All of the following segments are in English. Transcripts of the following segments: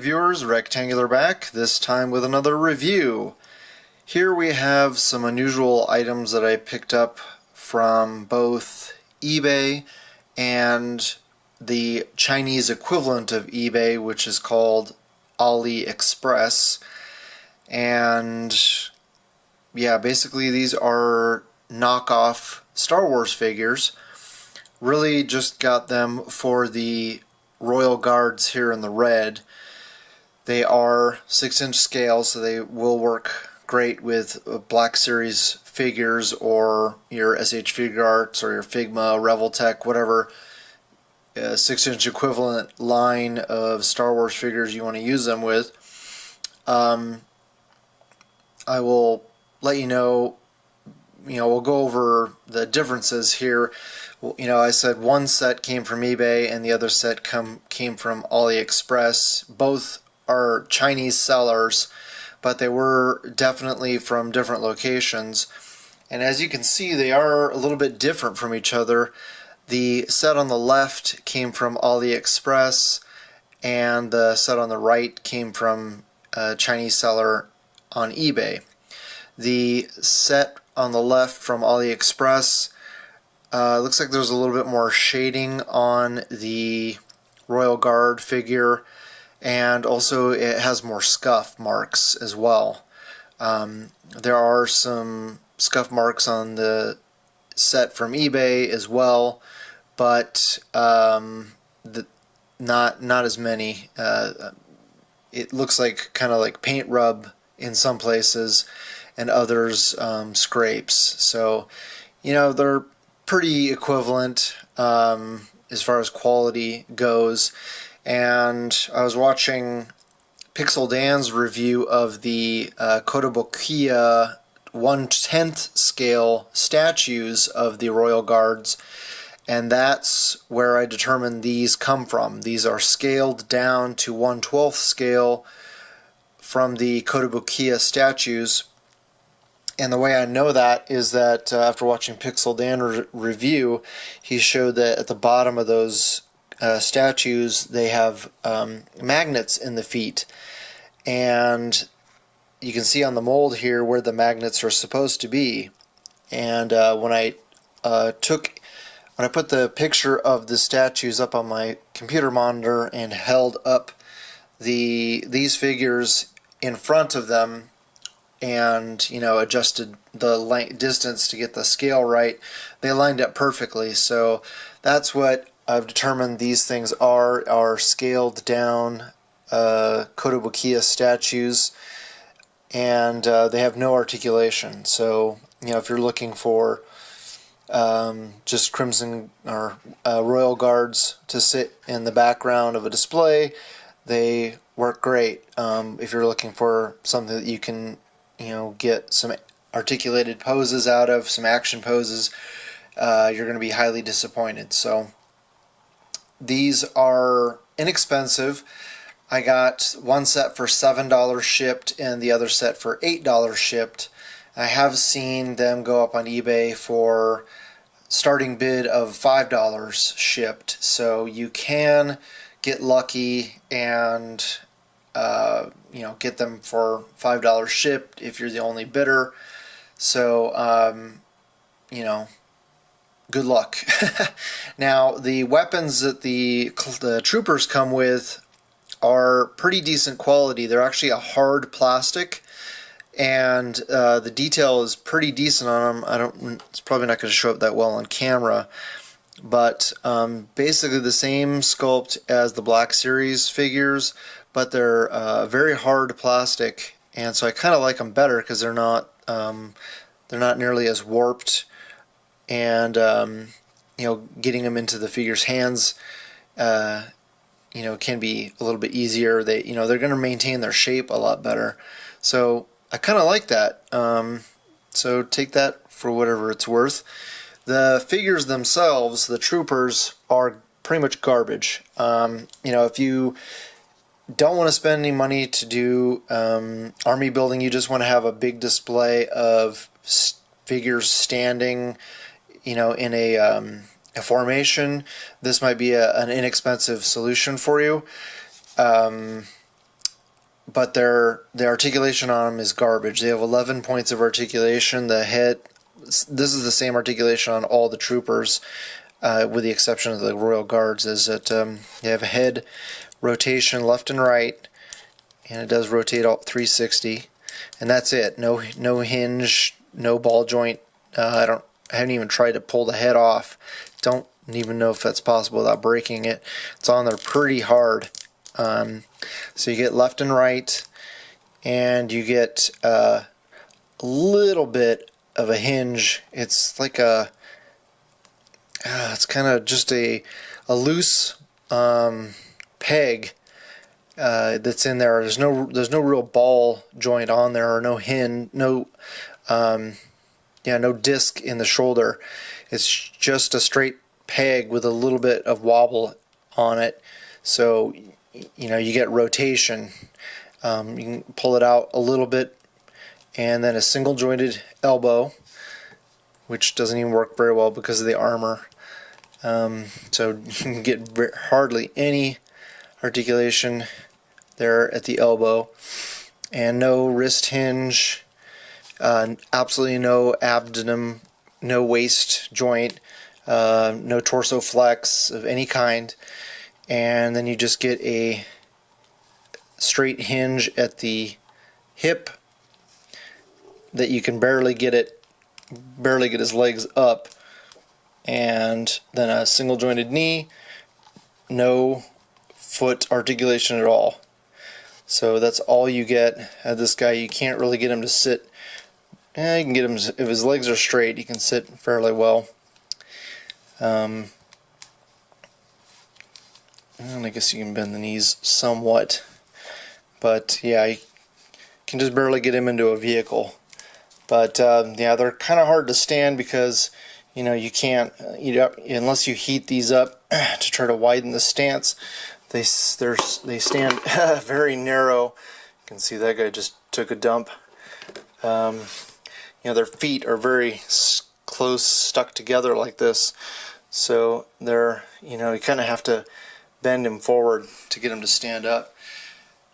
viewers, Rectangular back, this time with another review. Here we have some unusual items that I picked up from both eBay and the Chinese equivalent of eBay, which is called AliExpress. And yeah, basically these are knockoff Star Wars figures. Really just got them for the Royal Guards here in the red. They are 6-inch scale, so they will work great with Black Series figures or your SH Figure Arts or your Figma, Reveltech, whatever 6-inch equivalent line of Star Wars figures you want to use them with. I will let you know, we'll go over the differences here. I said one set came from eBay and the other set came from AliExpress. Both are Chinese sellers, but they were definitely from different locations. And as you can see, they are a little bit different from each other. The set on the left came from AliExpress, and the set on the right came from a Chinese seller on eBay. The set on the left from AliExpress looks like there's a little bit more shading on the Royal Guard figure, and also it has more scuff marks as well. There are some scuff marks on the set from eBay as well, but not as many. It looks like kind of like paint rub in some places, and others scrapes. So they're pretty equivalent as far as quality goes. And I was watching Pixel Dan's review of the Kotobukiya 1/10th scale statues of the Royal Guards, and that's where I determined these come from. These are scaled down to 1/12th scale from the Kotobukiya statues. And the way I know that is that after watching Pixel Dan review, he showed that at the bottom of those statues they have magnets in the feet, and you can see on the mold here where the magnets are supposed to be. And when I put the picture of the statues up on my computer monitor and held up these figures in front of them, and adjusted the distance to get the scale right, they lined up perfectly. So that's what I've determined these things are scaled down Kotobukiya statues, and they have no articulation. So if you're looking for just Crimson or Royal Guards to sit in the background of a display, they work great. If you're looking for something that you can get some articulated poses out of, some action poses, you're going to be highly disappointed. So these are inexpensive. I got one set for $7 shipped and the other set for $8 shipped. I have seen them go up on eBay for starting bid of $5 shipped, so you can get lucky and get them for $5 shipped if you're the only bidder. So good luck. Now, the weapons that the troopers come with are pretty decent quality. They're actually a hard plastic, and the detail is pretty decent on them. It's probably not going to show up that well on camera, but basically the same sculpt as the Black Series figures, but they're very hard plastic, and so I kind of like them better because they're not nearly as warped, and getting them into the figure's hands can be a little bit easier. They're going to maintain their shape a lot better, so I kind of like that. So take that for whatever it's worth. The figures themselves, the troopers, are pretty much garbage. If you don't want to spend any money to do army building, you just want to have a big display of figures standing, in a formation, this might be an inexpensive solution for you. but the articulation on them is garbage. They have 11 points of articulation. The head, this is the same articulation on all the troopers, with the exception of the Royal Guards, is that you have a head rotation left and right, and it does rotate all 360, and that's it. No hinge, no ball joint. I haven't even tried to pull the head off. Don't even know if that's possible without breaking it. It's on there pretty hard. So you get left and right, and you get a little bit of a hinge. It's like it's kind of just a loose peg that's in there. There's no real ball joint on there, or no no disc in the shoulder. It's just a straight peg with a little bit of wobble on it. So you get rotation. You can pull it out a little bit, and then a single jointed elbow, which doesn't even work very well because of the armor. So you can get hardly any articulation there at the elbow, and no wrist hinge, absolutely no abdomen, no waist joint, no torso flex of any kind, and then you just get a straight hinge at the hip that you can barely get his legs up, and then a single jointed knee, no foot articulation at all. So that's all you get. This guy, you can't really get him to sit. You can get him, if his legs are straight, he can sit fairly well. And I guess you can bend the knees somewhat, but yeah, you can just barely get him into a vehicle. But yeah, they're kind of hard to stand because you can't, unless you heat these up to try to widen the stance. They stand very narrow. You can see that guy just took a dump. Their feet are very close, stuck together like this. So they're, you kind of have to bend him forward to get him to stand up.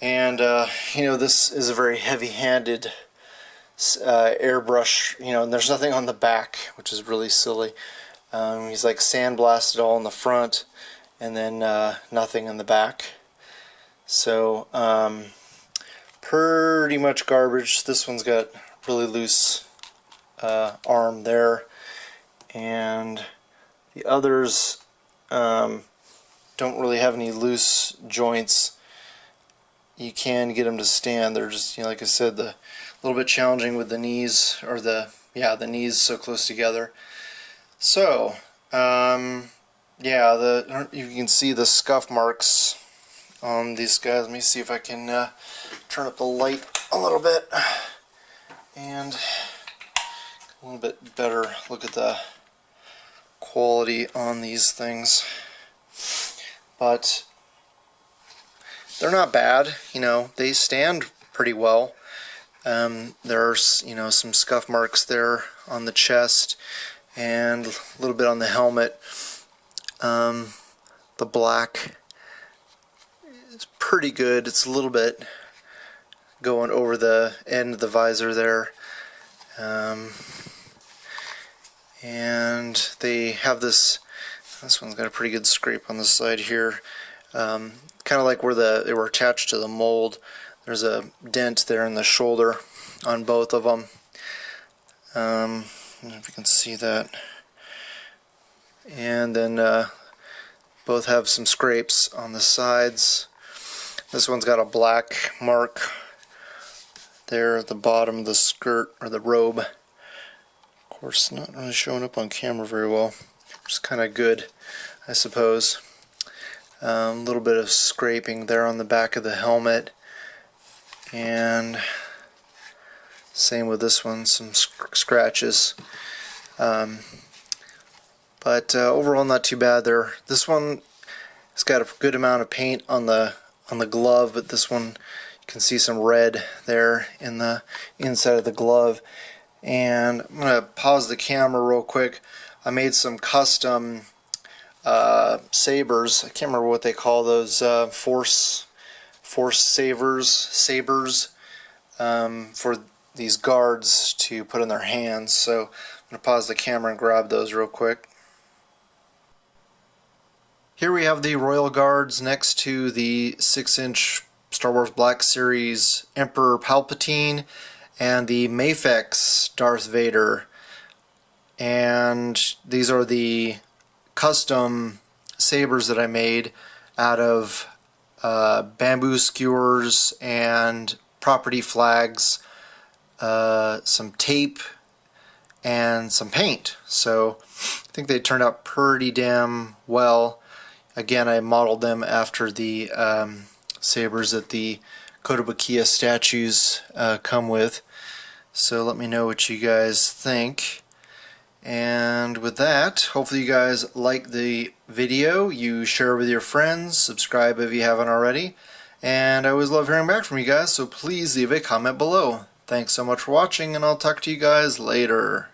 And this is a very heavy-handed airbrush. And there's nothing on the back, which is really silly. He's like sandblasted all in the front, and then nothing in the back. So pretty much garbage. This one's got really loose arm there, and the others don't really have any loose joints. You can get them to stand. They're just, like I said, a little bit challenging with the knees, or the knees so close together. So yeah, you can see the scuff marks on these guys. Let me see if I can turn up the light a little bit and a little bit better look at the quality on these things. But they're not bad. They stand pretty well. There's some scuff marks there on the chest and a little bit on the helmet. The black is pretty good. It's a little bit going over the end of the visor there. And they have this one's got a pretty good scrape on the side here. Kind of like where they were attached to the mold. There's a dent there in the shoulder on both of them. I don't know if you can see that. And then both have some scrapes on the sides. This one's got a black mark there at the bottom of the skirt, or the robe. Of course, not really showing up on camera very well, which is kind of good, I suppose. A little bit of scraping there on the back of the helmet, and same with this one, some scratches. But overall, not too bad there. This one has got a good amount of paint on the glove, but this one, you can see some red there in the inside of the glove. And I'm going to pause the camera real quick. I made some custom Sabers. I can't remember what they call those, force force sabers for these guards to put in their hands. So I'm going to pause the camera and grab those real quick. Here we have the Royal Guards next to the 6-inch Star Wars Black Series Emperor Palpatine and the Mafex Darth Vader. And these are the custom sabers that I made out of bamboo skewers and property flags, some tape, and some paint. So I think they turned out pretty damn well. Again, I modeled them after the sabers that the Kotobukiya statues come with. So let me know what you guys think. And with that, hopefully you guys like the video, you share with your friends, subscribe if you haven't already, and I always love hearing back from you guys, so please leave a comment below. Thanks so much for watching, and I'll talk to you guys later.